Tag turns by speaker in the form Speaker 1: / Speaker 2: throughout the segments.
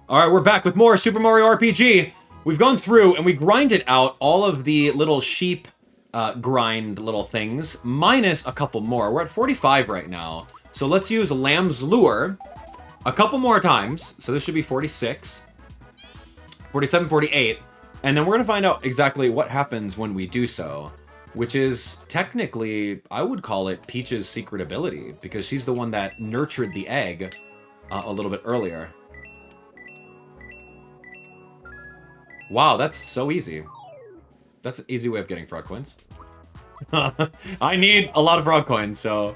Speaker 1: All right, we're back with more Super Mario RPG. We've gone through and we grinded out all of the little sheep grind little things, minus a couple more. We're at 45 right now. So let's use Lamb's Lure a couple more times. So this should be 46, 47, 48. And then we're going to find out exactly what happens when we do so, which is technically, I would call it Peach's secret ability, because she's the one that nurtured the egg a little bit earlier. Wow, that's so easy. That's an easy way of getting frog coins. I need a lot of frog coins, so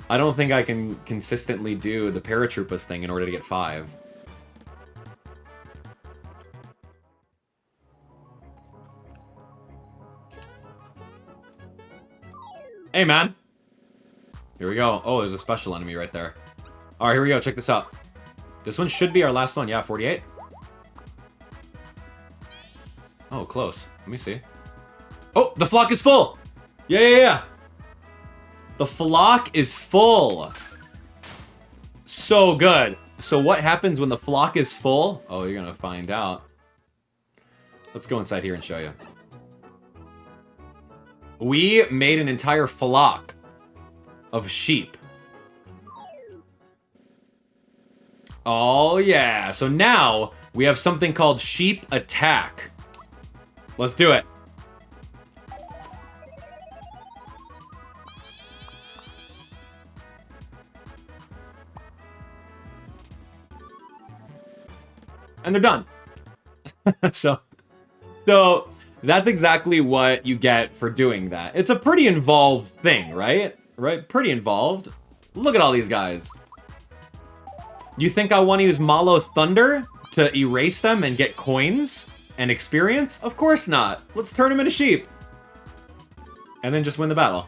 Speaker 1: I don't think I can consistently do the Paratroopas thing in order to get 5. Hey, man. Here we go. Oh, there's a special enemy right there. All right, here we go. Check this out. This one should be our last one. Yeah, 48. Oh, close. Let me see. Oh, the flock is full. Yeah. The flock is full. So good. So what happens when the flock is full? Oh, you're going to find out. Let's go inside here and show you. We made an entire flock of sheep. Oh, yeah. So now we have something called Sheep Attack. Let's do it. And they're done. So that's exactly what you get for doing that. It's a pretty involved thing, right? Right? Pretty involved. Look at all these guys. You think I want to use Malo's Thunder to erase them and get coins and experience? Of course not. Let's turn them into sheep. And then just win the battle.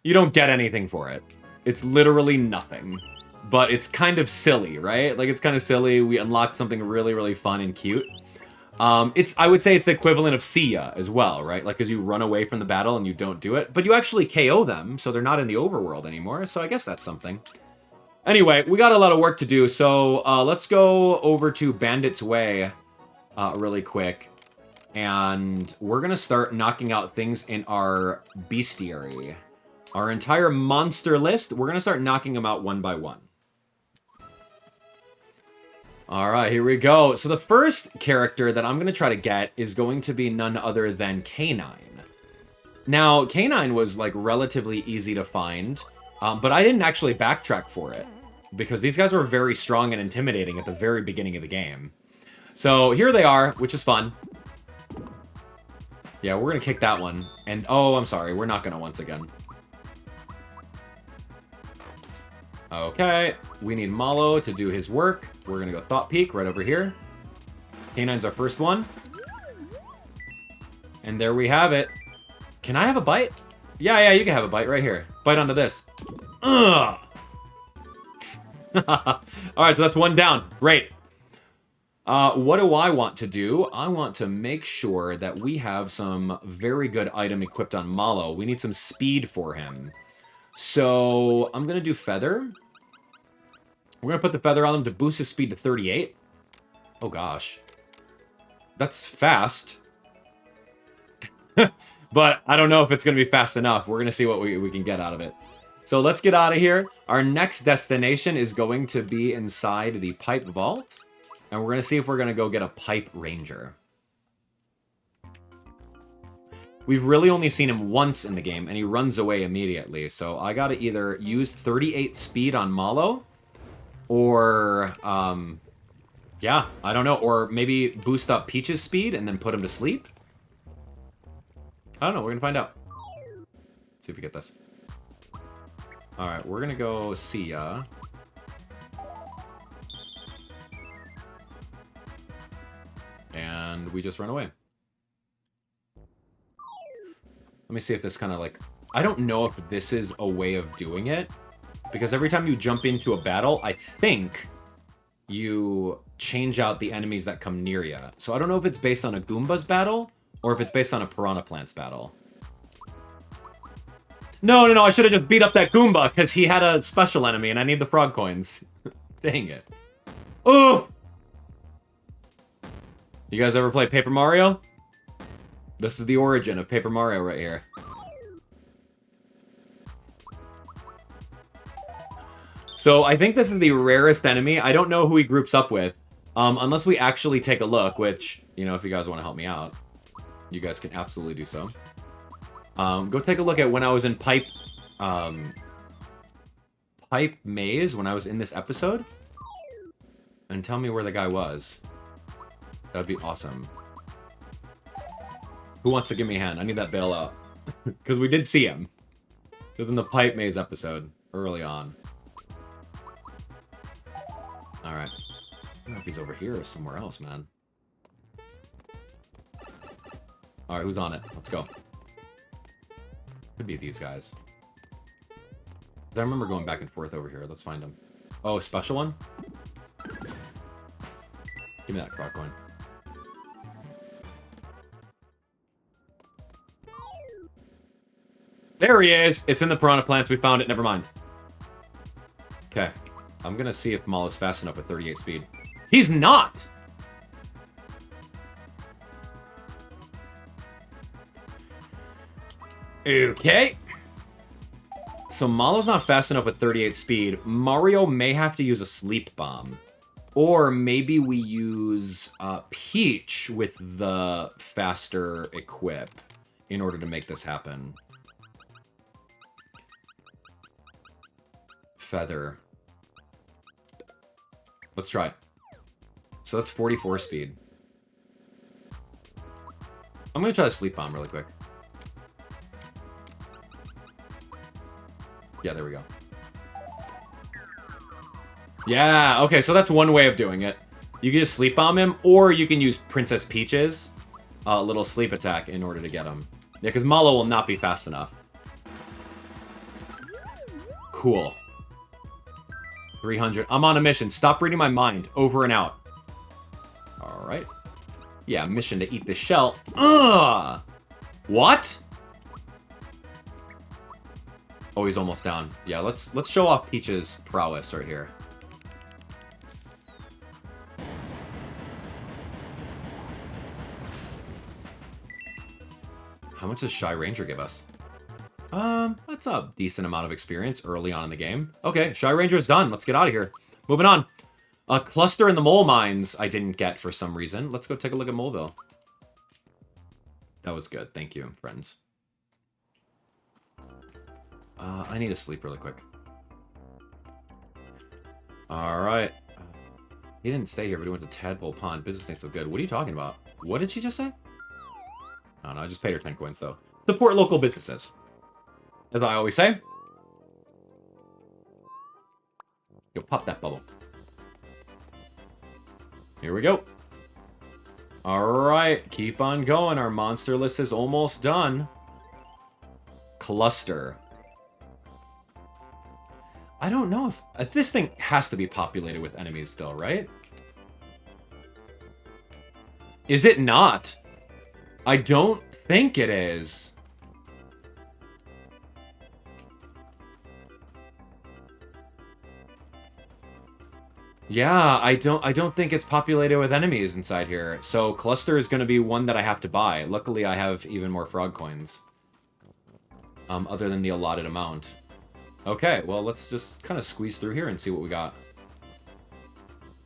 Speaker 1: You don't get anything for it. It's literally nothing. But it's kind of silly, right? Like, it's kind of silly. We unlocked something really, really fun and cute. I would say it's the equivalent of see ya as well, right? Like, because you run away from the battle and you don't do it. But you actually KO them, so they're not in the overworld anymore. So I guess that's something. Anyway, we got a lot of work to do. So let's go over to Bandit's Way really quick. And we're going to start knocking out things in our bestiary. Our entire monster list, we're going to start knocking them out one by one. Alright, here we go. So the first character that I'm going to try to get is going to be none other than K9. Now, K9 was like relatively easy to find, but I didn't actually backtrack for it, because these guys were very strong and intimidating at the very beginning of the game. So here they are, which is fun. Yeah, we're going to kick that one. And, oh, I'm sorry, we're not going to once again. Okay, we need Malo to do his work. We're gonna go Thought Peak right over here. K9's our first one. And there we have it. Can I have a bite? Yeah, you can have a bite right here. Bite onto this. Ugh! Alright, so that's one down. Great. What do I want to do? I want to make sure that we have some very good item equipped on Malo. We need some speed for him. So, I'm going to do Feather. We're going to put the Feather on him to boost his speed to 38. Oh, gosh. That's fast. But I don't know if it's going to be fast enough. We're going to see what we can get out of it. So, let's get out of here. Our next destination is going to be inside the Pipe Vault. And we're going to see if we're going to go get a Pipe Ranger. We've really only seen him once in the game, and he runs away immediately. So I gotta either use 38 speed on Malo, or, yeah, I don't know. Or maybe boost up Peach's speed and then put him to sleep? I don't know, we're gonna find out. Let's see if we get this. Alright, we're gonna go see ya. And we just run away. Let me see if this kind of like... I don't know if this is a way of doing it. Because every time you jump into a battle, I think you change out the enemies that come near you. So I don't know if it's based on a Goomba's battle, or if it's based on a Piranha Plant's battle. No, I should have just beat up that Goomba, because he had a special enemy, and I need the frog coins. Dang it. Oh! You guys ever play Paper Mario? This is the origin of Paper Mario right here. So I think this is the rarest enemy. I don't know who he groups up with. Unless we actually take a look, which, you know, if you guys want to help me out, you guys can absolutely do so. Go take a look at when I was in Pipe Maze, when I was in this episode. And tell me where the guy was. That'd be awesome. Who wants to give me a hand? I need that bailout. Because we did see him. It was in the Pipe Maze episode, early on. Alright. I don't know if he's over here or somewhere else, man. Alright, who's on it? Let's go. Could be these guys. I remember going back and forth over here. Let's find him. Oh, a special one? Give me that croc coin. There he is! It's in the piranha plants. We found it. Never mind. Okay. I'm gonna see if Malo's fast enough with 38 speed. He's not! Okay. So Malo's not fast enough with 38 speed. Mario may have to use a sleep bomb. Or maybe we use Peach with the faster equip in order to make this happen. Feather. Let's try it. So that's 44 speed. I'm gonna try to sleep bomb really quick. Yeah, there we go. Yeah, okay, so that's one way of doing it. You can just sleep bomb him, or you can use Princess Peach's little sleep attack in order to get him. Yeah, because Malo will not be fast enough. Cool. 300. I'm on a mission. Stop reading my mind. Over and out. Alright. Yeah, mission to eat the shell. Ugh! What? Oh, he's almost down. Yeah, let's show off Peach's prowess right here. How much does Shy Ranger give us? That's a decent amount of experience early on in the game. Okay, Shy Ranger's done. Let's get out of here. Moving on. A cluster in the mole mines I didn't get for some reason. Let's go take a look at Moleville. That was good. Thank you, friends. I need to sleep really quick. Alright. He didn't stay here, but he went to Tadpole Pond. Business ain't so good. What are you talking about? What did she just say? I don't know. I just paid her 10 coins, though. Support local businesses. As I always say. Yo, pop that bubble. Here we go. Alright, keep on going. Our monster list is almost done. Cluster. I don't know if this thing has to be populated with enemies still, right? Is it not? I don't think it is. Yeah, I don't think it's populated with enemies inside here. So cluster is going to be one that I have to buy. Luckily, I have even more frog coins. Other than the allotted amount. Okay, well, let's just kind of squeeze through here and see what we got.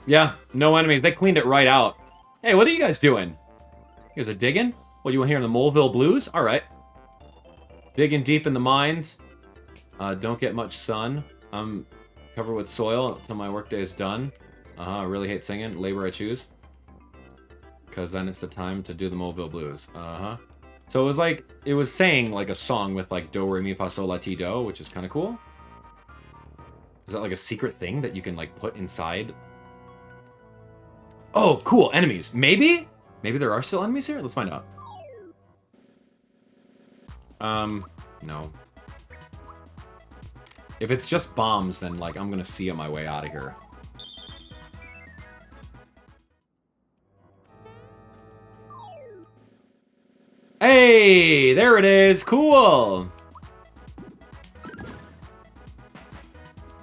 Speaker 1: Yeah, no enemies. They cleaned it right out. Hey, what are you guys doing? You guys are digging? What, you want to hear the Moleville Blues? All right. Digging deep in the mines. Don't get much sun. I'm covered with soil until my workday is done. I really hate singing. Labor I choose. Because then it's the time to do the Moleville Blues. So it was like, it was saying like a song with like do, re, mi, fa, sol, la, ti, do, which is kind of cool. Is that like a secret thing that you can like put inside? Oh, cool. Enemies. Maybe? Maybe there are still enemies here? Let's find out. No. If it's just bombs, then like I'm gonna see on my way out of here. Hey, there it is. Cool.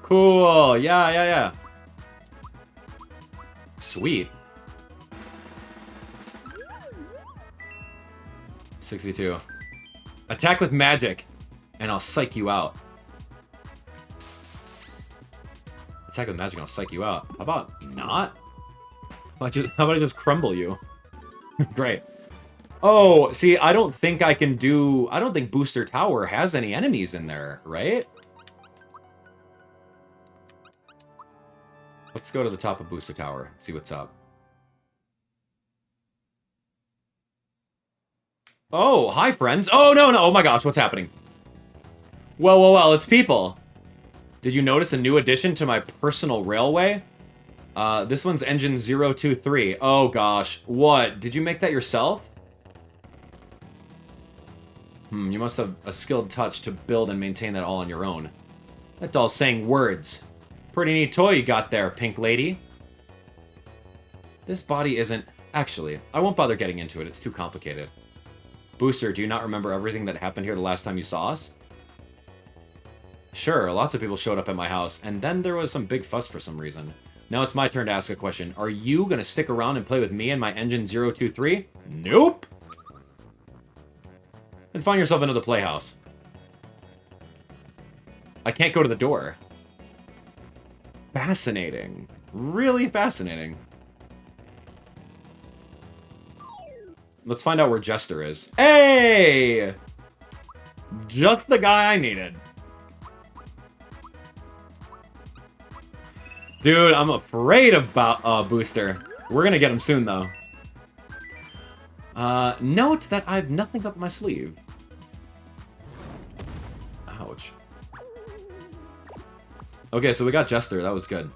Speaker 1: Cool. Yeah. Sweet. 62. Attack with magic, and I'll psych you out. Attack with magic, and I'll psych you out. How about not? How about I just crumble you? Great. Oh, see, I don't think I can do... I don't think Booster Tower has any enemies in there, right? Let's go to the top of Booster Tower, see what's up. Oh, hi, friends. Oh, no, no. Oh, my gosh, what's happening? Well, well, well, it's people. Did you notice a new addition to my personal railway? This one's engine 023. Oh, gosh. What? Did you make that yourself? You must have a skilled touch to build and maintain that all on your own. That doll's saying words. Pretty neat toy you got there, pink lady. This body isn't... Actually, I won't bother getting into it. It's too complicated. Booster, do you not remember everything that happened here the last time you saw us? Sure, lots of people showed up at my house, and then there was some big fuss for some reason. Now it's my turn to ask a question. Are you gonna stick around and play with me and my engine 023? Nope! Then find yourself another playhouse. I can't go to the door. Fascinating. Really fascinating. Let's find out where Jester is. Hey! Just the guy I needed. Dude, I'm afraid about Booster. We're gonna get him soon, though. Note that I've nothing up my sleeve. Ouch. Okay, so we got Jester. That was good.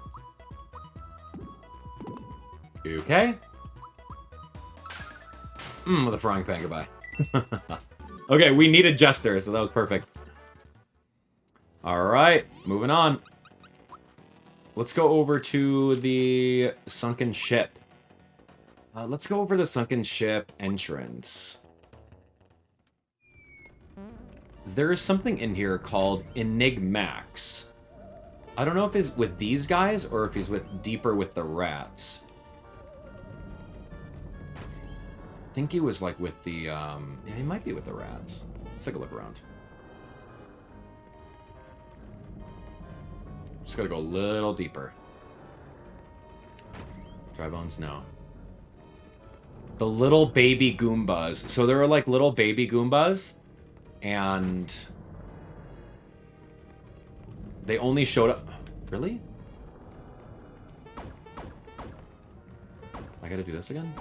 Speaker 1: Okay. With a frying pan, goodbye. Okay, we needed Jester, so that was perfect. Alright, moving on. Let's go over to the sunken ship. Let's go over the sunken ship entrance. There is something in here called Enigmax. I don't know if he's with these guys or if he's deeper with the rats. I think he was like with the, yeah, he might be with the rats. Let's take a look around. Just gotta go a little deeper. Dry bones, no. The little baby Goombas. So there are like little baby Goombas, and they only showed up. Really? I gotta do this again?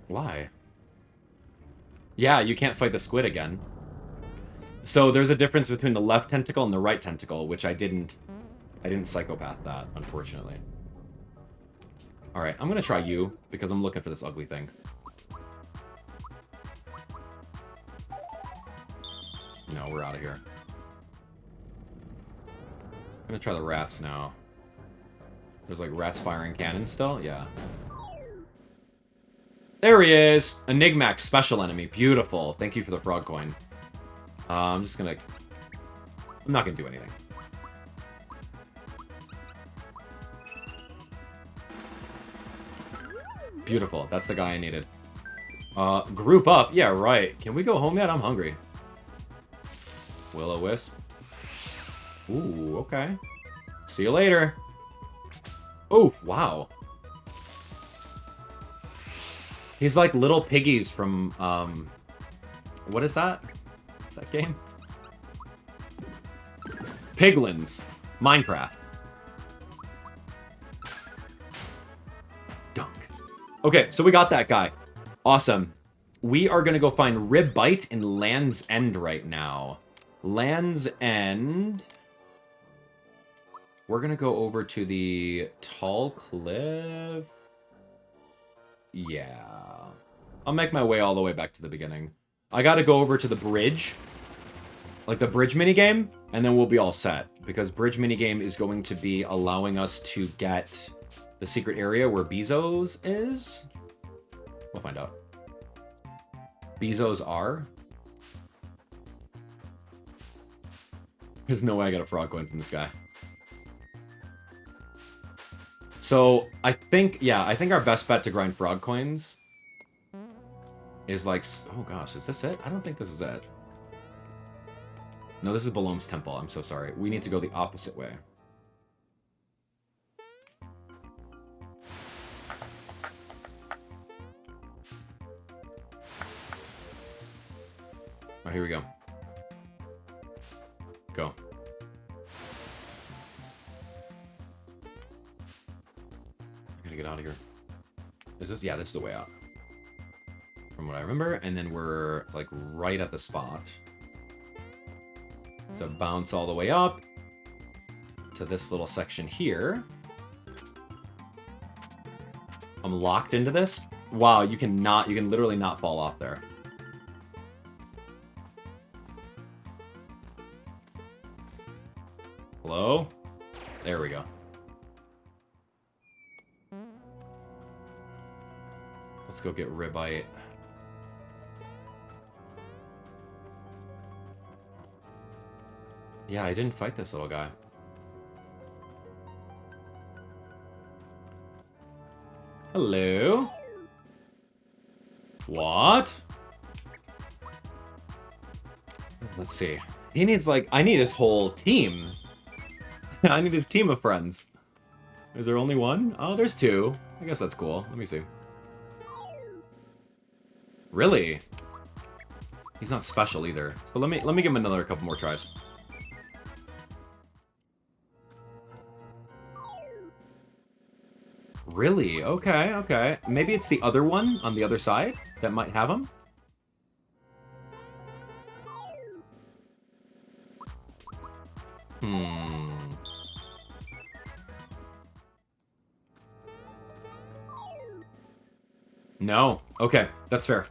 Speaker 1: Why? Yeah, you can't fight the squid again. So there's a difference between the left tentacle and the right tentacle, which I didn't psychopath that, unfortunately. Alright, I'm gonna try you, because I'm looking for this ugly thing. No, we're out of here. I'm gonna try the rats now. There's like rats firing cannons still? Yeah. There he is! Enigmax, special enemy. Beautiful. Thank you for the frog coin. I'm just gonna... I'm not gonna do anything. Beautiful. That's the guy I needed. Group up. Yeah, right. Can we go home yet? I'm hungry. Will-o-wisp. Ooh, okay. See you later. Oh, wow. He's like little piggies from, what is that? What's that game? Piglins. Minecraft. Dunk. Okay, so we got that guy. Awesome. We are gonna go find Ribbite in Land's End right now. Land's End... We're gonna go over to the tall cliff... Yeah. I'll make my way all the way back to the beginning. I gotta go over to the bridge. Like the bridge minigame, and then we'll be all set. Because bridge minigame is going to be allowing us to get the secret area where Bezos is. We'll find out. Bezos are. There's no way I got a frog coin from this guy. So, I think our best bet to grind frog coins is like... Oh gosh, is this it? I don't think this is it. No, this is Balom's temple. I'm so sorry. We need to go the opposite way. Oh, here we go. Go. I gotta get out of here. Is this? Yeah, this is the way out. From what I remember. And then we're, like, right at the spot. To bounce all the way up. To this little section here. I'm locked into this. Wow, you can literally not fall off there. Hello? There we go. Let's go get Ribite. Yeah, I didn't fight this little guy. Hello? What? Let's see. He needs, like... I need his whole team. I need his team of friends. Is there only one? Oh, there's two. I guess that's cool. Let me see. Really? He's not special either. So let me give him another couple more tries. Really? Okay, okay. Maybe it's the other one on the other side that might have him? No. Okay, that's fair.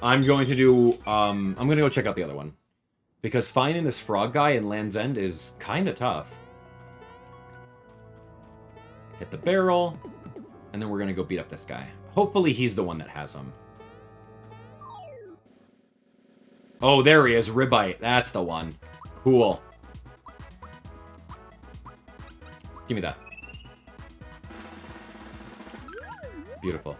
Speaker 1: I'm going to do, I'm gonna go check out the other one. Because finding this frog guy in Land's End is kind of tough. Hit the barrel, and then we're gonna go beat up this guy. Hopefully he's the one that has him. Oh, there he is, Ribite. That's the one. Cool. Give me that. Beautiful.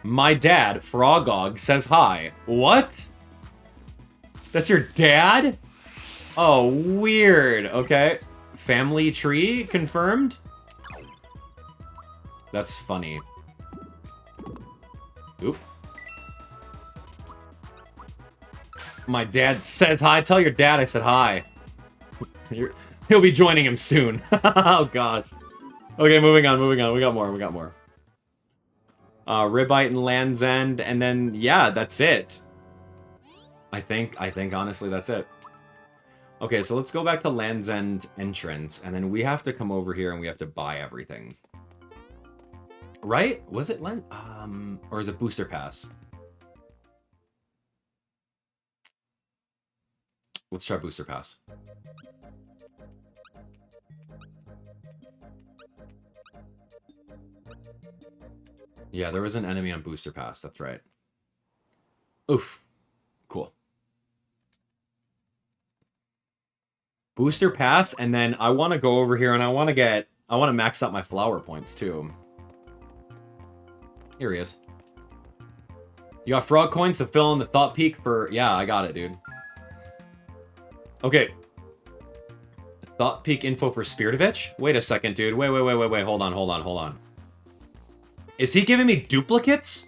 Speaker 1: My dad, Frogog, says hi. What? That's your dad? Oh, weird. Okay. Family tree confirmed? That's funny. Oop. My dad says hi. Tell your dad I said hi. He'll be joining him soon. Oh, gosh. Okay, moving on, moving on. We got more, we got more. Ribite and Land's End, and then, yeah, that's it. I think, honestly, that's it. Okay, so let's go back to Land's End entrance, and then we have to come over here and we have to buy everything. Right? Was it Land? Or is it Booster Pass? Let's try Booster Pass. Yeah, there was an enemy on Booster Pass, that's right. Oof. Cool. Booster Pass, and then I want to go over here and I want to max out my flower points too. Here he is. You got frog coins to fill in the thought peak for... Yeah, I got it, dude. Okay. Thought peak info for Spiritovich? Wait a second, dude. Wait. Hold on. Is he giving me duplicates?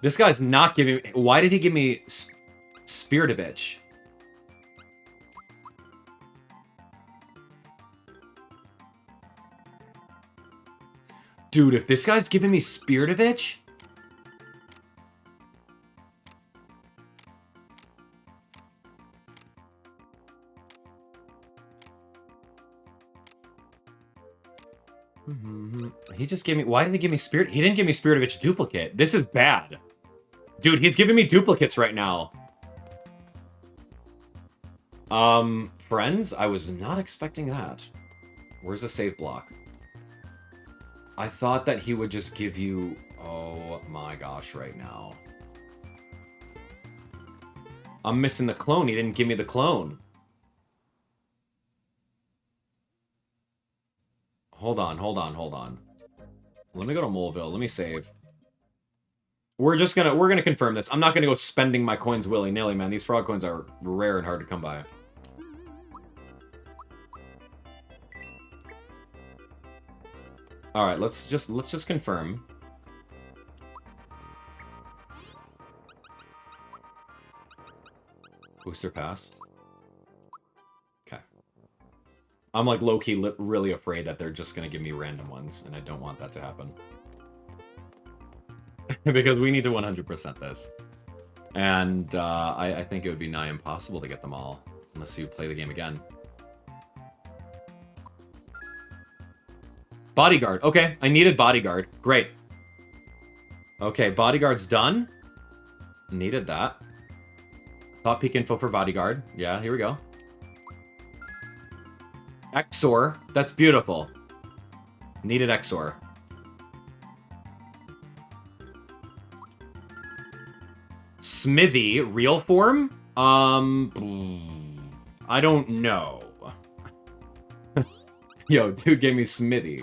Speaker 1: This guy's not giving me... Why did he give me Spiritovich? Dude, if this guy's giving me Spiritovich... He just gave me... Why did he give me Spirit? He didn't give me Spiritovich duplicate. This is bad. Dude, he's giving me duplicates right now. Friends? I was not expecting that. Where's the save block? I thought that he would just give you... Oh my gosh, right now. I'm missing the clone. He didn't give me the clone. Hold on. Let me go to Moleville. Let me save. We're gonna confirm this. I'm not gonna go spending my coins willy-nilly, man. These frog coins are rare and hard to come by. All right, let's just confirm. Booster pass. Okay. I'm like low-key really afraid that they're just gonna give me random ones, and I don't want that to happen. Because we need to 100% this. And I think it would be nigh impossible to get them all, unless you play the game again. Bodyguard. Okay, I needed Bodyguard. Great. Okay, Bodyguard's done. Needed that. Thought peek info for Bodyguard. Yeah, here we go. Exor. That's beautiful. Needed Exor. Smithy, real form? I don't know. Yo, dude gave me Smithy.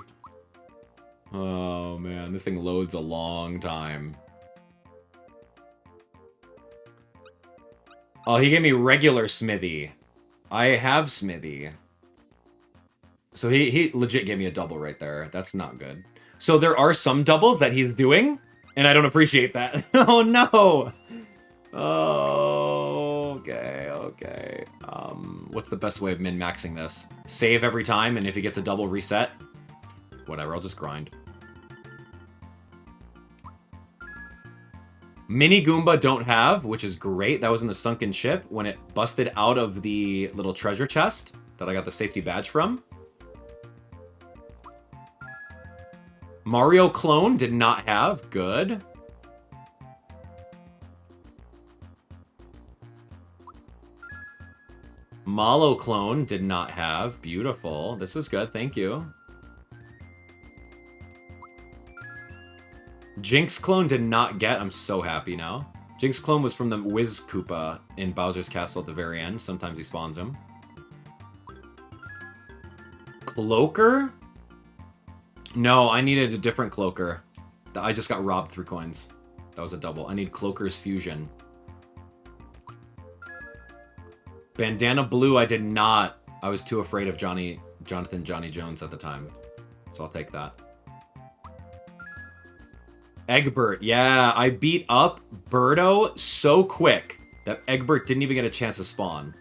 Speaker 1: Oh, man. This thing loads a long time. Oh, he gave me regular Smithy. I have Smithy. So he legit gave me a double right there. That's not good. So there are some doubles that he's doing, and I don't appreciate that. Oh, no! Oh, okay. What's the best way of min-maxing this? Save every time, and if he gets a double, reset? Whatever, I'll just grind. Mini Goomba don't have, which is great. That was in the sunken ship when it busted out of the little treasure chest that I got the safety badge from. Mario clone did not have. Good. Malo clone did not have. Beautiful. This is good. Thank you. Jinx clone did not get. I'm so happy now. Jinx clone was from the Wiz Koopa in Bowser's Castle at the very end. Sometimes he spawns him. Cloaker? No, I needed a different Cloaker. I just got robbed 3 coins. That was a double. I need Cloaker's Fusion. Bandana Blue, I did not. I was too afraid of Jonathan Johnny Jones at the time. So I'll take that. Egbert, yeah, I beat up Birdo so quick that Egbert didn't even get a chance to spawn.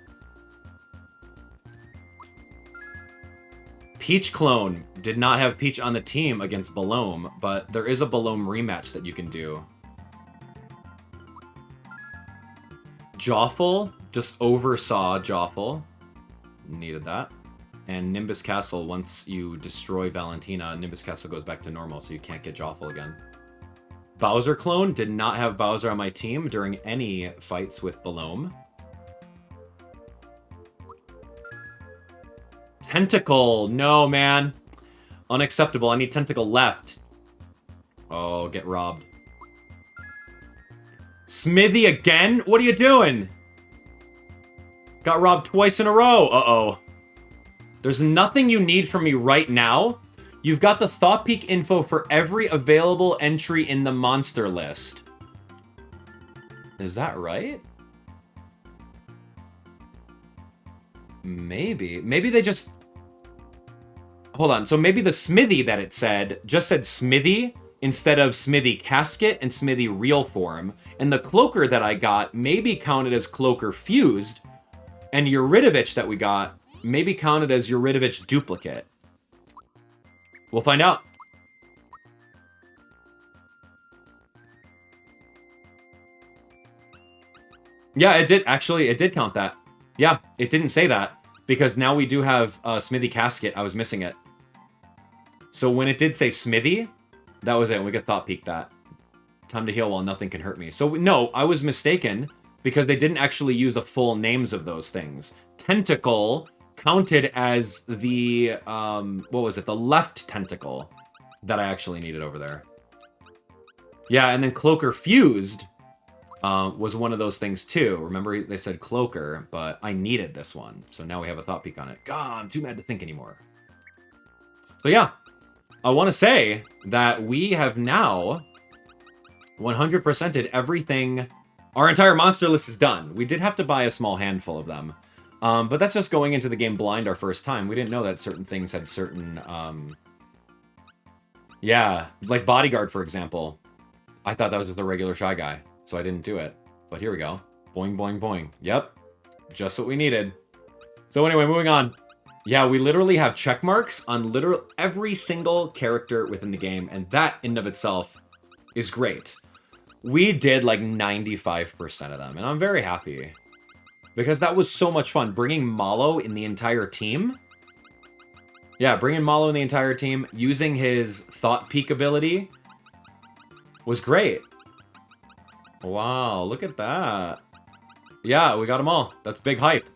Speaker 1: Peach clone did not have Peach on the team against Balome, but there is a Balome rematch that you can do. Joffle, just oversaw Joffle. Needed that. And Nimbus Castle, once you destroy Valentina, Nimbus Castle goes back to normal, so you can't get Joffle again. Bowser clone, did not have Bowser on my team during any fights with Balome. Tentacle, no man. Unacceptable, I need Tentacle left. Oh, get robbed. Smithy again? What are you doing? Got robbed twice in a row. Uh-oh. There's nothing you need from me right now. You've got the Thought Peak info for every available entry in the monster list. Is that right? Maybe. Maybe they just... Hold on. So maybe the Smithy that it said just said Smithy instead of Smithy Casket and Smithy Real Form. And the Cloaker that I got maybe counted as Cloaker Fused. And Eurytovich that we got maybe counted as Eurytovich Duplicate. We'll find out. Yeah, it did. Actually, it did count that. Yeah, it didn't say that. Because now we do have Smithy Casket. I was missing it. So when it did say Smithy, that was it. We could Thought Peek that. Time to heal while nothing can hurt me. So no, I was mistaken. Because they didn't actually use the full names of those things. Tentacle counted as the, what was it? The left tentacle. that I actually needed over there. Yeah, and then Cloaker Fused was one of those things too. Remember, they said Cloaker, but I needed this one. So now we have a thought peak on it. God, I'm too mad to think anymore. So yeah, I want to say that we have now 100%ed everything. Our entire monster list is done. We did have to buy a small handful of them. But that's just going into the game blind our first time. We didn't know that certain things had certain... yeah, like Bodyguard, for example. I thought that was just a regular Shy Guy, so I didn't do it. But here we go. Boing, boing, boing. Yep, just what we needed. So anyway, moving on. Yeah, we literally have check marks on literally every single character within the game, and that in and of itself is great. We did like 95% of them, and I'm very happy. Because that was so much fun. Bringing Malo in the entire team. Yeah, bringing Malo in the entire team, using his Thought Peak ability was great. Wow, look at that. Yeah, we got them all. That's big hype.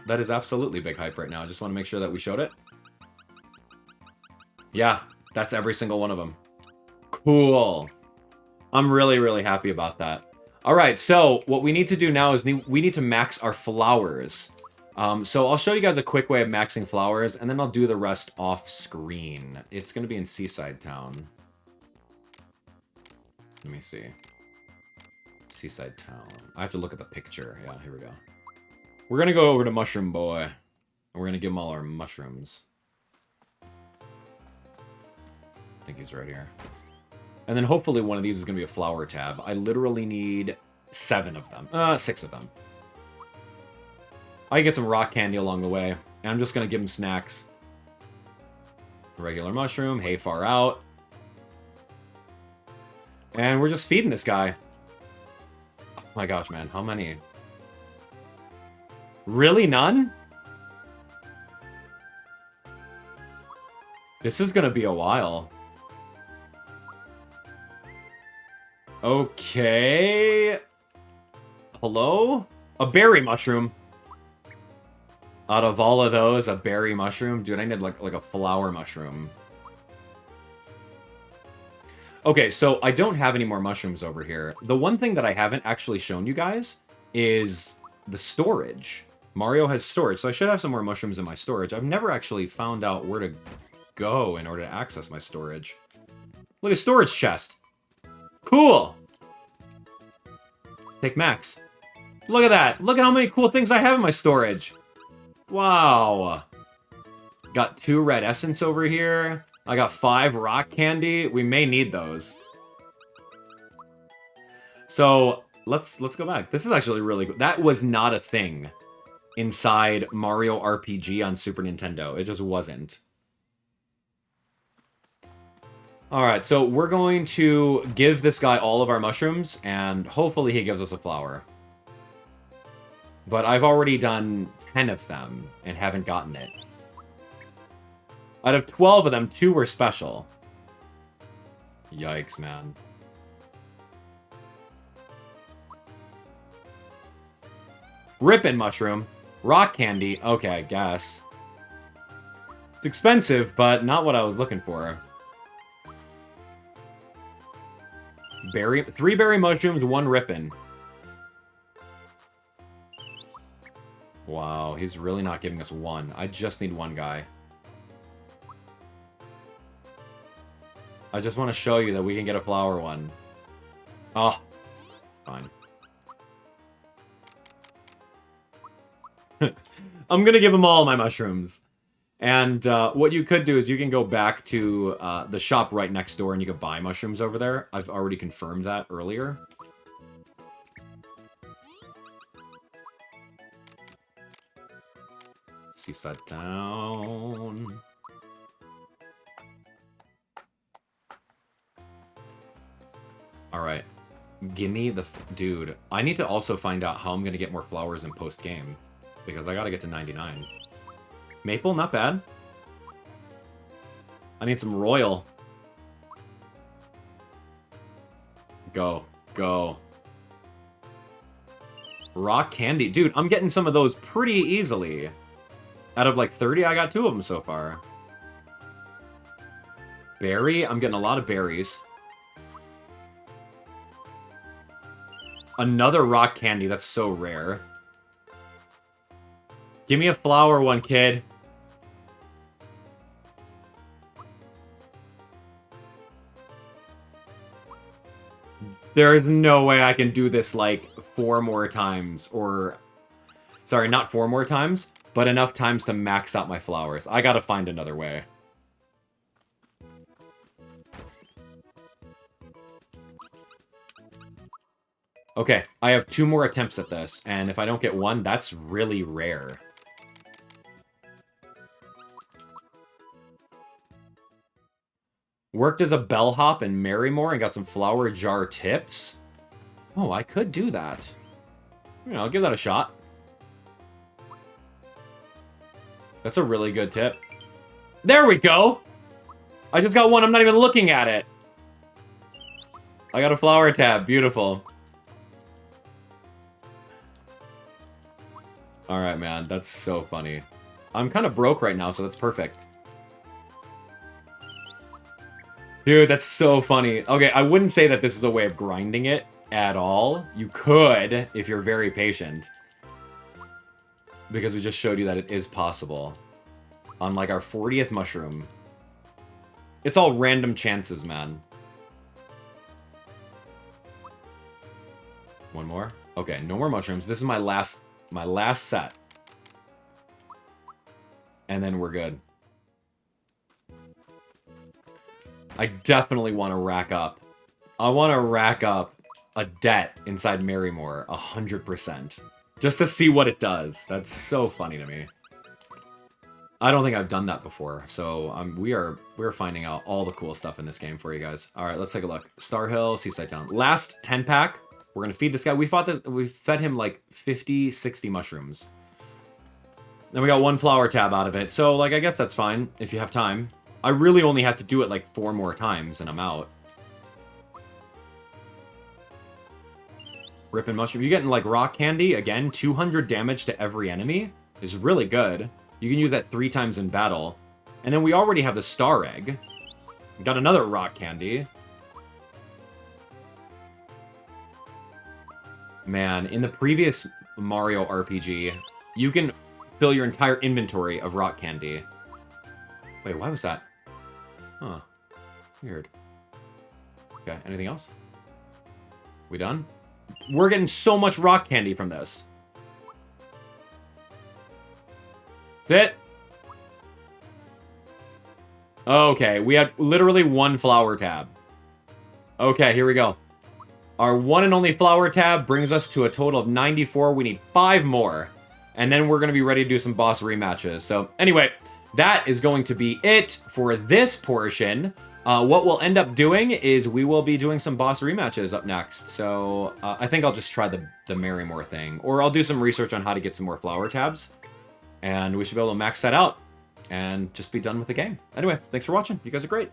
Speaker 1: That is absolutely big hype right now. I just want to make sure that we showed it. Yeah, that's every single one of them. Cool. I'm really, really happy about that. All right, so what we need to do now is we need to max our flowers. So I'll show you guys a quick way of maxing flowers, and then I'll do the rest off screen. It's going to be in Seaside Town. Let me see. Seaside Town. I have to look at the picture. Yeah, here we go. We're going to go over to Mushroom Boy, and we're going to give him all our mushrooms. I think he's right here. And then hopefully one of these is going to be a flower tab. I literally need 7 of them. 6 of them. I get some rock candy along the way. And I'm just going to give him snacks. Regular mushroom. Hey, far out. And we're just feeding this guy. Oh my gosh, man. How many? Really? None? This is going to be a while. Okay. Hello? A berry mushroom. Out of all of those, a berry mushroom? Dude, I need like a flower mushroom. Okay, so I don't have any more mushrooms over here. The one thing that I haven't actually shown you guys is the storage. Mario has storage, so I should have some more mushrooms in my storage. I've never actually found out where to go in order to access my storage. Look at storage chest. Cool! Take max. Look at that! Look at how many cool things I have in my storage! Wow! Got 2 red essence over here. I got 5 rock candy. We may need those. So, let's go back. This is actually really good. That was not a thing inside Mario RPG on Super Nintendo. It just wasn't. Alright, so we're going to give this guy all of our mushrooms, and hopefully he gives us a flower. But I've already done 10 of them, and haven't gotten it. Out of 12 of them, 2 were special. Yikes, man. Rippin' mushroom. Rock candy. Okay, I guess. It's expensive, but not what I was looking for. 3 berry mushrooms, 1 rippin'. Wow, he's really not giving us 1. I just need 1 guy. I just want to show you that we can get a flower one. Oh, fine. I'm gonna give him all my mushrooms. And what you could do is you can go back to the shop right next door and you can buy mushrooms over there. I've already confirmed that earlier. Seaside Town. Alright. Gimme the... Dude, I need to also find out how I'm going to get more flowers in post-game. Because I gotta get to 99. Maple, not bad. I need some royal. Go. Go. Rock candy. Dude, I'm getting some of those pretty easily. Out of like 30, I got 2 of them so far. Berry? I'm getting a lot of berries. Another rock candy. That's so rare. Give me a flower one, kid. There is no way I can do this, like, 4 more times. Or... Sorry, not 4 more times, but enough times to max out my flowers. I gotta find another way. Okay, I have 2 more attempts at this, and if I don't get 1, that's really rare. Worked as a bellhop in Marymore and got some flower jar tips. Oh, I could do that. You know, I'll give that a shot. That's a really good tip. There we go! I just got 1, I'm not even looking at it. I got a flower tab, beautiful. Alright, man, that's so funny. I'm kind of broke right now, so that's perfect. Dude, that's so funny. Okay, I wouldn't say that this is a way of grinding it at all. You could, if you're very patient. Because we just showed you that it is possible. On, like, our 40th mushroom. It's all random chances, man. 1 more? Okay, no more mushrooms. This is my last set. And then we're good. I definitely want to rack up. I want to rack up a debt inside Marymore, 100%. Just to see what it does. That's so funny to me. I don't think I've done that before, so we're finding out all the cool stuff in this game for you guys. All right, let's take a look. Star Hill, Seaside Town. Last 10 pack. We're gonna feed this guy. We fed him like 50, 60 mushrooms. Then we got 1 flower tab out of it. So, like, I guess that's fine if you have time. I really only have to do it like 4 more times and I'm out. Ripping mushroom. You're getting like rock candy. Again, 200 damage to every enemy is really good. You can use that 3 times in battle. And then we already have the star egg. Got another rock candy. Man, in the previous Mario RPG, you can fill your entire inventory of rock candy. Wait, why was that? Huh. Weird. Okay, anything else? We done? We're getting so much rock candy from this. That's it? Okay, we had literally 1 flower tab. Okay, here we go. Our 1 and only flower tab brings us to a total of 94. We need 5 more. And then we're going to be ready to do some boss rematches. So, anyway, that is going to be it for this portion. What we'll end up doing is we will be doing some boss rematches up next. So, I think I'll just try the Marymore thing. Or I'll do some research on how to get some more flower tabs. And we should be able to max that out. And just be done with the game. Anyway, thanks for watching. You guys are great.